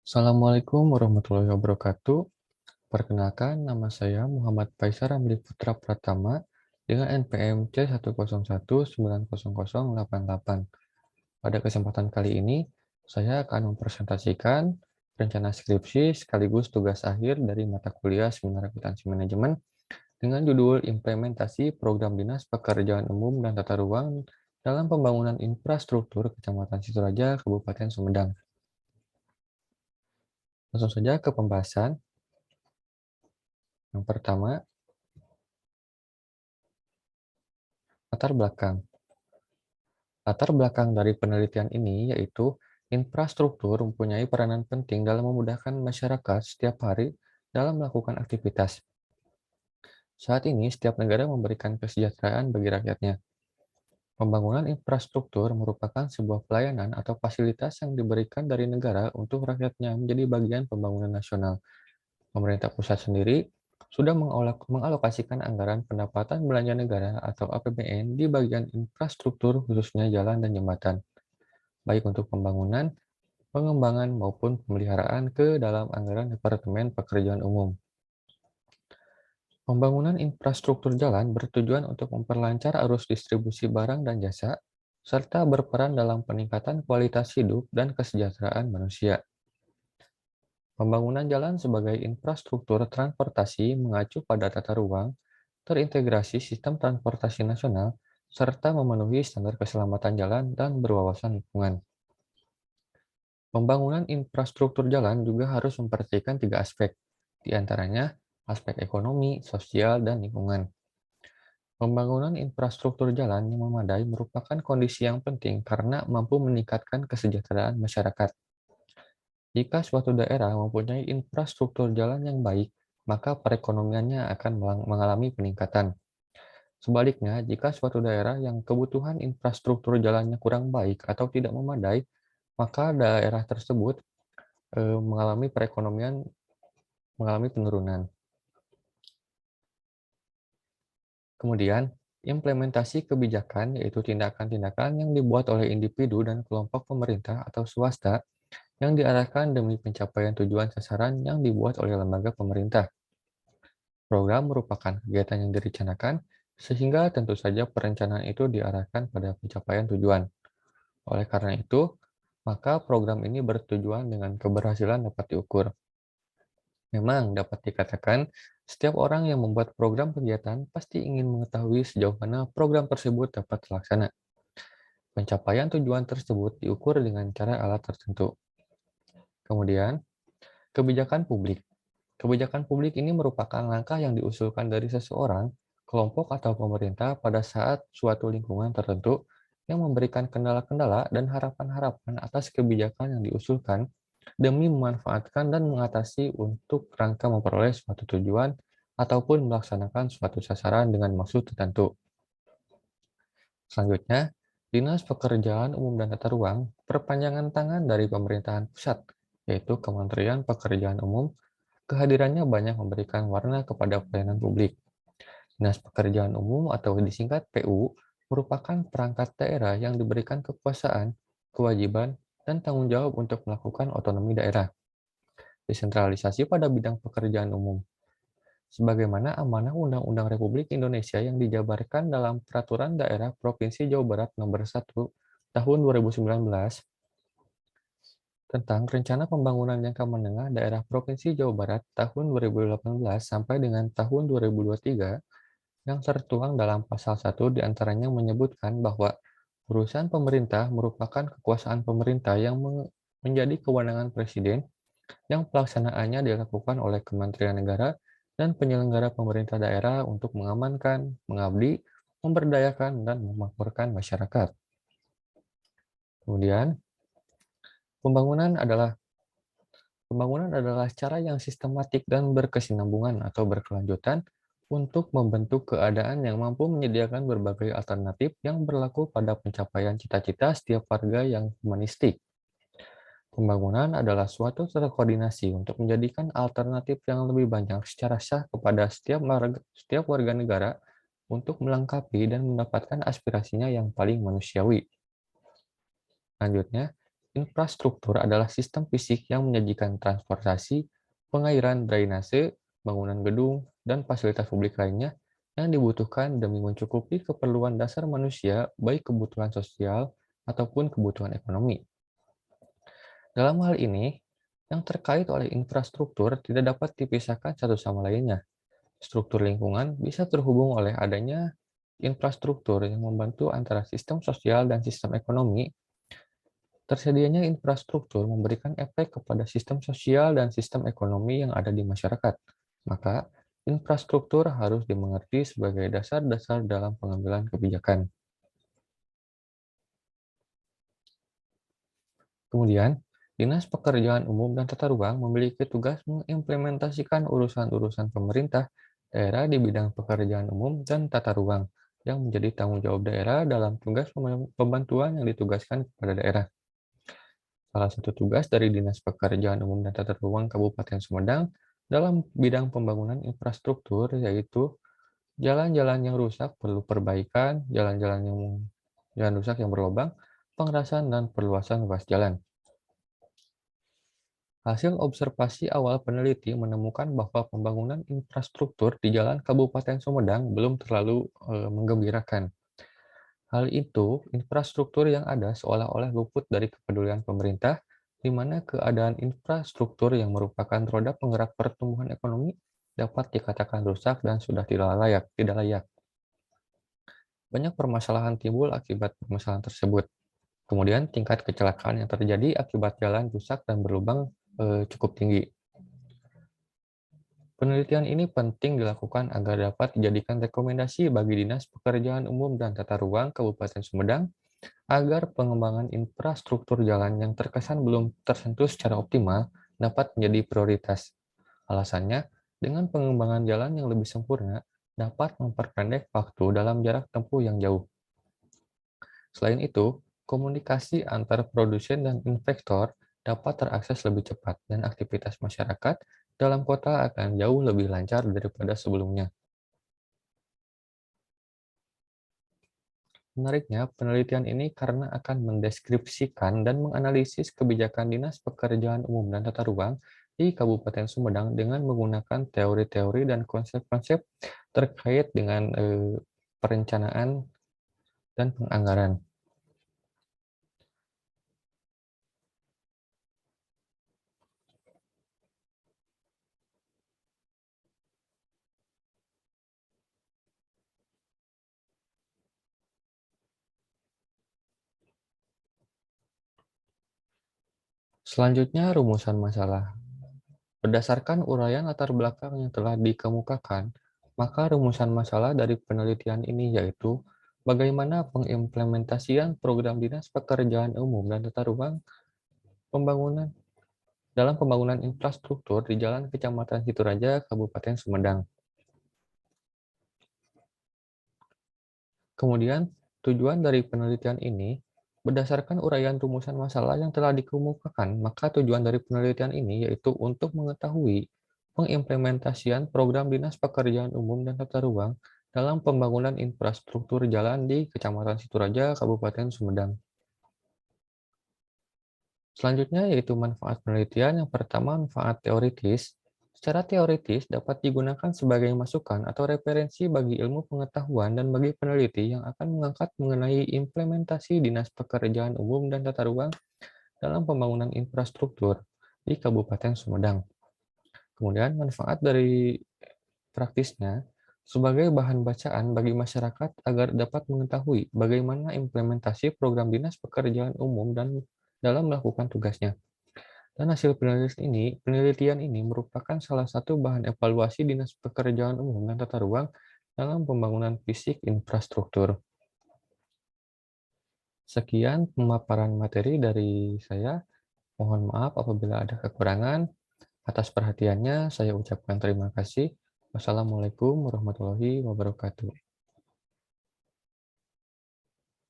Assalamualaikum warahmatullahi wabarakatuh. Perkenalkan, nama saya Muhammad Faisal Ramli Putra Pratama dengan NPM C101900088. Pada kesempatan kali ini, saya akan mempresentasikan rencana skripsi sekaligus tugas akhir dari mata kuliah Seminar Akuntansi Manajemen dengan judul Implementasi Program Dinas Pekerjaan Umum dan Tata Ruang dalam Pembangunan Infrastruktur Kecamatan Situraja, Kabupaten Sumedang. Langsung saja ke pembahasan. Yang pertama, latar belakang. Latar belakang dari penelitian ini yaitu infrastruktur mempunyai peranan penting dalam memudahkan masyarakat setiap hari dalam melakukan aktivitas. Saat ini, setiap negara memberikan kesejahteraan bagi rakyatnya. Pembangunan infrastruktur merupakan sebuah pelayanan atau fasilitas yang diberikan dari negara untuk rakyatnya menjadi bagian pembangunan nasional. Pemerintah pusat sendiri sudah mengalokasikan anggaran pendapatan belanja negara atau APBN di bagian infrastruktur khususnya jalan dan jembatan, baik untuk pembangunan, pengembangan, maupun pemeliharaan ke dalam anggaran Departemen Pekerjaan Umum. Pembangunan infrastruktur jalan bertujuan untuk memperlancar arus distribusi barang dan jasa, serta berperan dalam peningkatan kualitas hidup dan kesejahteraan manusia. Pembangunan jalan sebagai infrastruktur transportasi mengacu pada tata ruang, terintegrasi sistem transportasi nasional, serta memenuhi standar keselamatan jalan dan berwawasan lingkungan. Pembangunan infrastruktur jalan juga harus memperhatikan tiga aspek, di antaranya aspek ekonomi, sosial, dan lingkungan. Pembangunan infrastruktur jalan yang memadai merupakan kondisi yang penting karena mampu meningkatkan kesejahteraan masyarakat. Jika suatu daerah mempunyai infrastruktur jalan yang baik, maka perekonomiannya akan mengalami peningkatan. Sebaliknya, jika suatu daerah yang kebutuhan infrastruktur jalannya kurang baik atau tidak memadai, maka daerah tersebut mengalami penurunan. Kemudian, implementasi kebijakan yaitu tindakan-tindakan yang dibuat oleh individu dan kelompok pemerintah atau swasta yang diarahkan demi pencapaian tujuan sasaran yang dibuat oleh lembaga pemerintah. Program merupakan kegiatan yang direncanakan, sehingga tentu saja perencanaan itu diarahkan pada pencapaian tujuan. Oleh karena itu, maka program ini bertujuan dengan keberhasilan dapat diukur. Memang dapat dikatakan, setiap orang yang membuat program kegiatan pasti ingin mengetahui sejauh mana program tersebut dapat terlaksana. Pencapaian tujuan tersebut diukur dengan cara alat tertentu. Kemudian, kebijakan publik. Kebijakan publik ini merupakan langkah yang diusulkan dari seseorang, kelompok, atau pemerintah pada saat suatu lingkungan tertentu yang memberikan kendala-kendala dan harapan-harapan atas kebijakan yang diusulkan demi memanfaatkan dan mengatasi untuk rangka memperoleh suatu tujuan ataupun melaksanakan suatu sasaran dengan maksud tertentu. Selanjutnya, Dinas Pekerjaan Umum dan Tata Ruang perpanjangan tangan dari pemerintahan pusat, yaitu Kementerian Pekerjaan Umum. Kehadirannya banyak memberikan warna kepada pelayanan publik. Dinas Pekerjaan Umum atau disingkat PU merupakan perangkat daerah yang diberikan kekuasaan, kewajiban, dan tanggung jawab untuk melakukan otonomi daerah. Desentralisasi pada bidang pekerjaan umum. Sebagaimana amanah Undang-Undang Republik Indonesia yang dijabarkan dalam Peraturan Daerah Provinsi Jawa Barat Nomor 1 Tahun 2019 tentang Rencana Pembangunan Jangka Menengah Daerah Provinsi Jawa Barat tahun 2018 sampai dengan tahun 2023 yang tertuang dalam pasal 1 diantaranya menyebutkan bahwa urusan pemerintah merupakan kekuasaan pemerintah yang menjadi kewenangan Presiden yang pelaksanaannya dilakukan oleh Kementerian Negara dan penyelenggara pemerintah daerah untuk mengamankan, mengabdi, memberdayakan, dan memakmurkan masyarakat. Kemudian, Pembangunan adalah cara yang sistematik dan berkesinambungan atau berkelanjutan untuk membentuk keadaan yang mampu menyediakan berbagai alternatif yang berlaku pada pencapaian cita-cita setiap warga yang humanistik. Pembangunan adalah suatu terkoordinasi untuk menjadikan alternatif yang lebih banyak secara sah kepada setiap warga negara untuk melengkapi dan mendapatkan aspirasinya yang paling manusiawi. Selanjutnya, Infrastruktur adalah sistem fisik yang menyajikan transportasi, pengairan, drainase, bangunan gedung, dan fasilitas publik lainnya yang dibutuhkan demi mencukupi keperluan dasar manusia, baik kebutuhan sosial ataupun kebutuhan ekonomi. Dalam hal ini, yang terkait oleh infrastruktur tidak dapat dipisahkan satu sama lainnya. Struktur lingkungan bisa terhubung oleh adanya infrastruktur yang membantu antara sistem sosial dan sistem ekonomi. Tersedianya infrastruktur memberikan efek kepada sistem sosial dan sistem ekonomi yang ada di masyarakat. Maka, infrastruktur harus dimengerti sebagai dasar-dasar dalam pengambilan kebijakan. Kemudian, Dinas Pekerjaan Umum dan Tata Ruang memiliki tugas mengimplementasikan urusan-urusan pemerintah daerah di bidang pekerjaan umum dan tata ruang yang menjadi tanggung jawab daerah dalam tugas pembantuan yang ditugaskan kepada daerah. Salah satu tugas dari Dinas Pekerjaan Umum dan Tata Ruang Kabupaten Sumedang dalam bidang pembangunan infrastruktur yaitu jalan-jalan yang rusak perlu perbaikan, jalan rusak yang berlubang, pengerasan dan perluasan ruas jalan. Hasil observasi awal peneliti menemukan bahwa pembangunan infrastruktur di jalan Kabupaten Sumedang belum terlalu menggembirakan. Hal itu, infrastruktur yang ada seolah-olah luput dari kepedulian pemerintah, di mana keadaan infrastruktur yang merupakan roda penggerak pertumbuhan ekonomi dapat dikatakan rusak dan sudah tidak layak. Banyak permasalahan timbul akibat permasalahan tersebut. Kemudian tingkat kecelakaan yang terjadi akibat jalan rusak dan berlubang cukup tinggi. Penelitian ini penting dilakukan agar dapat dijadikan rekomendasi bagi Dinas Pekerjaan Umum dan Tata Ruang Kabupaten Sumedang agar pengembangan infrastruktur jalan yang terkesan belum tersentuh secara optimal dapat menjadi prioritas. Alasannya, dengan pengembangan jalan yang lebih sempurna, dapat memperpendek waktu dalam jarak tempuh yang jauh. Selain itu, komunikasi antar produsen dan investor dapat terakses lebih cepat dan aktivitas masyarakat dalam kota akan jauh lebih lancar daripada sebelumnya. Menariknya, penelitian ini karena akan mendeskripsikan dan menganalisis kebijakan Dinas Pekerjaan Umum dan Tata Ruang di Kabupaten Sumedang dengan menggunakan teori-teori dan konsep-konsep terkait dengan perencanaan dan penganggaran. Selanjutnya, rumusan masalah. Berdasarkan uraian latar belakang yang telah dikemukakan, maka rumusan masalah dari penelitian ini yaitu bagaimana pengimplementasian program Dinas Pekerjaan Umum dan Tata Ruang pembangunan dalam pembangunan infrastruktur di Jalan Kecamatan Situraja, Kabupaten Sumedang. Kemudian, tujuan dari penelitian ini, berdasarkan uraian rumusan masalah yang telah dikemukakan, maka tujuan dari penelitian ini yaitu untuk mengetahui pengimplementasian program Dinas Pekerjaan Umum dan Tata Ruang dalam pembangunan infrastruktur jalan di Kecamatan Situraja, Kabupaten Sumedang. Selanjutnya yaitu manfaat penelitian. Yang pertama, manfaat teoritis. Secara teoritis dapat digunakan sebagai masukan atau referensi bagi ilmu pengetahuan dan bagi peneliti yang akan mengangkat mengenai implementasi Dinas Pekerjaan Umum dan Tata Ruang dalam pembangunan infrastruktur di Kabupaten Sumedang. Kemudian manfaat dari praktisnya sebagai bahan bacaan bagi masyarakat agar dapat mengetahui bagaimana implementasi program Dinas Pekerjaan Umum dan dalam melakukan tugasnya. Dan hasil penelitian ini merupakan salah satu bahan evaluasi Dinas Pekerjaan Umum dan Tata Ruang dalam pembangunan fisik infrastruktur. Sekian pemaparan materi dari saya. Mohon maaf apabila ada kekurangan. Atas perhatiannya, saya ucapkan terima kasih. Wassalamualaikum warahmatullahi wabarakatuh.